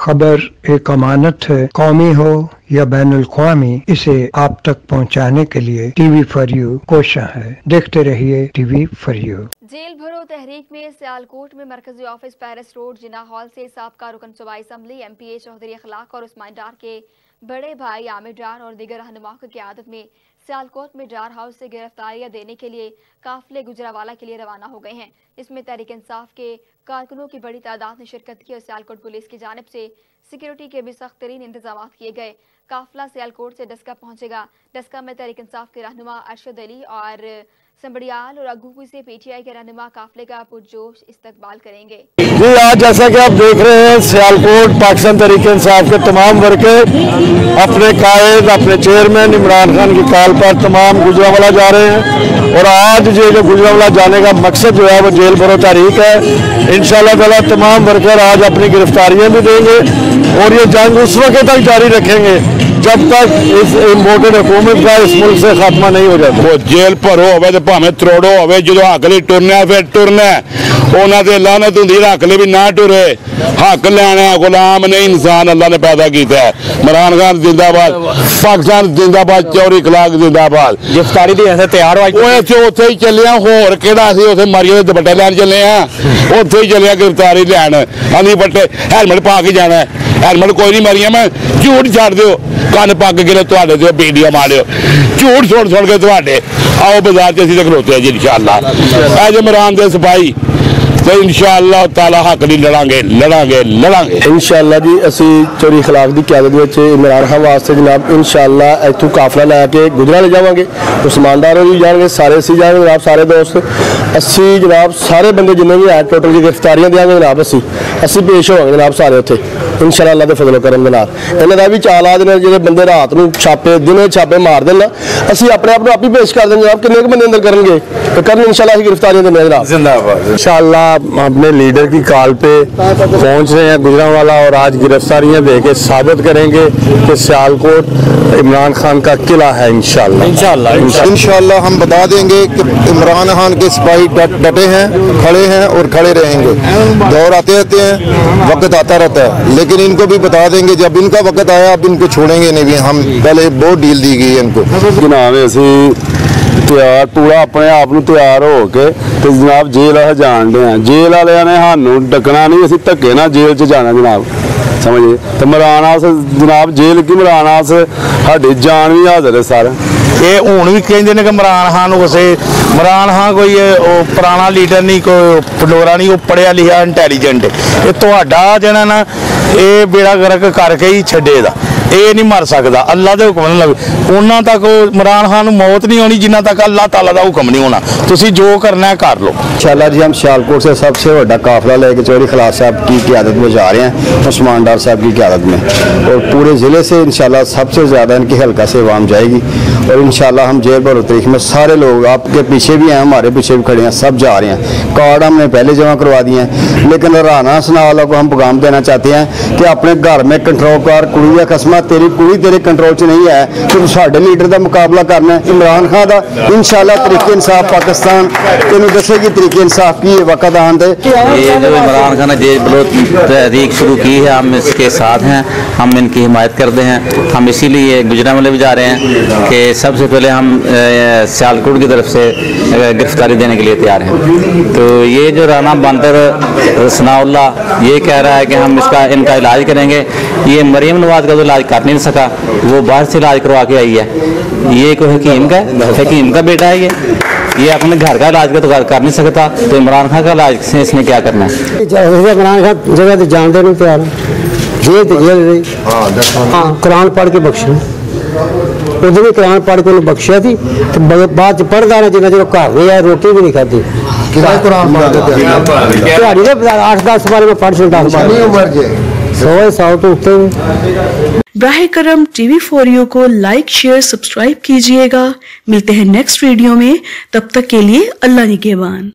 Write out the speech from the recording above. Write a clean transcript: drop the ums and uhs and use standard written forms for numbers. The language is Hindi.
खबर एक अमानत है, कौमी हो या बैनुल-अक़वामी, इसे आप तक पहुंचाने के लिए टीवी फॉर यू कोशिश है। देखते रहिए टीवी फॉर यू। जेल भरो तहरीक में सियालकोट में मरकजी ऑफिस पैरिस रोड जिना हॉल से साबका रुकन सूबाई असम्बली MPA चौधरी अखलाक और उस्मान डार के बड़े भाई आमिर डार और दीगर रहनुमाओं की क़यादत में सियालकोट में डार हाउस से गिरफ्तारियां देने के लिए काफिले गुजरावाला के लिए रवाना हो गए हैं। इसमें तहरीक इंसाफ के कारकुनों की बड़ी तादाद ने शिरकत की और सियालकोट पुलिस की जानिब से सिक्योरिटी के भी सख्त तरीन इंतजाम किए गए। काफिला सियालकोट से डस्का पहुंचेगा। डस्का में तहरीक इंसाफ के रहनुमा अरशद अली और संबड़ियाल और अगुगू से PTI के रहनुमा काफिले का पुरजोश इस्तकबाल करेंगे। जी, आज जैसा कि आप देख रहे हैं, सियालकोट पाकिस्तान तहरीक इंसाफ के तमाम वर्कर अपने कायद, अपने चेयरमैन इमरान खान की कॉल पर तमाम गुजरावाला जा रहे हैं। और आज जो गुजरावाला जाने का मकसद जो है वो जेल भरो तहरीक है। इंशाअल्लाह ताला तमाम वर्कर आज अपनी गिरफ्तारियां भी देंगे और ये जंग उस वक्त तक जारी रखेंगे जब तक इस इम्पोर्टेड हुकूमत का इस मुल्क से खात्मा नहीं हो जाता। वो जेल भरो होवे ते भावें त्रोड़ो होवे, जो हक लई टुरना फिर टुरना। उन्होंने ते लानत हुंदी हक लई भी ना टुरे। हक लैना गुलाम नहीं, इंसान अल्लाह ने पैदा किया है। इमरान खान जिंदाबाद, पाकिस्तान जिंदाबाद, चौधरी अखलाक जिंदाबाद। गिरफ्तारी दी ऐसे तैयार हो उत्थे ही चले होर केड़ा सी उत्थे मारिया दे दुपट्टे लैन चले हैं, उत्थे ही चले गिरफ्तारी लैन। अली बट्टे हेलमेट पा के जाना है, हेलमेट कोई नहीं मारिया। मैं झूठ छड़ दो, कन पग गिरे तुहाडे ते बीडियां मारियो, झूठ सुन के तुहाडे आओ बाजार च असीं खलोते जी इंशाअल्लाह। एज इमरान दे सिपाही तो इंशाअल्लाह ताला हक नहीं लड़ांगे लड़ांगे लड़ांगे इंशाअल्लाह जी। असी चौधरी अखलाक की क्यादत इमरान खान वास्ते जनाब इंशाअल्लाह इतों काफिला लैके गुजरावाला जावांगे, उस्मान डार भी जाएंगे, सारे असी जाएंगे जनाब, सारे दोस्त असी जनाब, सारे बंदे जिन्हें भी है टोटल की गिरफ्तारियां देंगे जनाब। असी पेश होवांगे जनाब सारे उत्थे इंशाअल्लाह अल्लाह दे फजल करम दे नाल। इन्हां दा भी चाल आ जिन्हें जिहड़े बंदे रात नूं छापे दिने छापे मार देन, असी अपने आप आप ही पेश कर देंगे जनाब। किन्ने बंदे अंदर करनगे तो करन इंशाअल्लाह असी गिरफ्तारियां देंगे जनाब। जिंदाबाद। इंशाअल्लाह अपने लीडर की कॉल पे पहुंच रहे हैं गुजरावाला और आज गिरफ्तारियां देके साबित करेंगे कि सियालकोट इमरान खान का किला है। इंशाअल्लाह हम बता देंगे कि इमरान खान के सिपाही डटे हैं, खड़े हैं और खड़े रहेंगे। दौर आते रहते हैं, वक्त आता रहता है, लेकिन इनको भी बता देंगे जब इनका वक्त आया अब इनको छोड़ेंगे नहीं भी। हम पहले बहुत डील दी गई है इनको। जनाब असी तैयार पूरा अपने आप को तैयार हो के तो जनाब जेल जान दे हैं। जेल वाले ने सानू डकना नहीं, असी धक्के ना जेल च जाना जनाब, समझिए। तो मराना जनाब जेल की मराना साड़ी जान भी हाजिर है सर। ये हूँ भी कहते हैं कि इमरान खान इमरान खान कोई पुराना लीडर नहीं, कोई पटोरा नहीं, वो पढ़िया लिखा इंटैलीजेंट। ये तुहाडा जिहड़ा ना ये बेड़ा गर्क करके ही छड्डेगा, ये नहीं मर सकता। अल्लाह के हुक्म नहीं लगे उन्होंने तक इमरान खान मौत नहीं होनी जिन्ना तक अल्लाह ताला का हुक्म नहीं होना। तुसी जो करना है कर लो इंशाअल्लाह जी। हम सियालकोट से सबसे बड़ा काफिला लेके चौधरी अखलाक साहब की क़यादत में जा रहे हैं, उस्मान डार साहब की क़यादत में, और पूरे ज़िले से इंशाअल्लाह सबसे ज़्यादा इनकी हल्का से अवाम जाएगी। और इंशाअल्लाह हम जेल भरो तहरीक में सारे लोग आपके पीछे भी हैं, हमारे पीछे भी खड़े हैं, सब जा रहे हैं। कार्ड हमने पहले जमा करवा दिए हैं, लेकिन राना सनावाला को हम पैगाम देना चाहते हैं कि अपने घर में कंट्रोल कर। कुड़ी या कस्मा तेरी कुड़ी तेरे कंट्रोल च नहीं है, तो साढ़े लीडर का मुकाबला करना है इमरान खान का। इंशाअल्लाह तरीके इंसाफ पाकिस्तान तेन दसेगी तरीके इंसाफ की वक़्त आन दे। ये जो इमरान खान ने जेल भरो तहरीक शुरू की है, हम इसके साथ हैं, हम इनकी हिमायत करते हैं। हम इसीलिए गुजरावाले भी जा रहे हैं कि सबसे पहले हम सियालकोट की तरफ से गिरफ्तारी देने के लिए तैयार हैं। तो ये जो राना बंदर सनाउल्ला ये कह रहा है कि हम इनका इलाज करेंगे। ये मरीम नवाज का तो इलाज कर नहीं सका, वो बाहर से इलाज करवा के आई है। ये कोई हकीम का बेटा है, ये अपने घर का इलाज तो कर नहीं सकता, तो इमरान खान का इलाज से इसने क्या करना है। इमरान खान जगह तो जान देने तैयार है, जेल कुरान पढ़ के बख्शे। उधर भी कुरान पढ़ के उन्हें बख्शिया थी, तो बाद पढ़ता रहा जिन्हें जो घर नहीं आया, रोटी भी नहीं खाती। 8-10 बार में पढ़ चलता 100 तो उठते। ब्राहे करम TV फॉर यू को लाइक शेयर सब्सक्राइब कीजिएगा। मिलते हैं नेक्स्ट वीडियो में, तब तक के लिए अल्लाह निगहबान।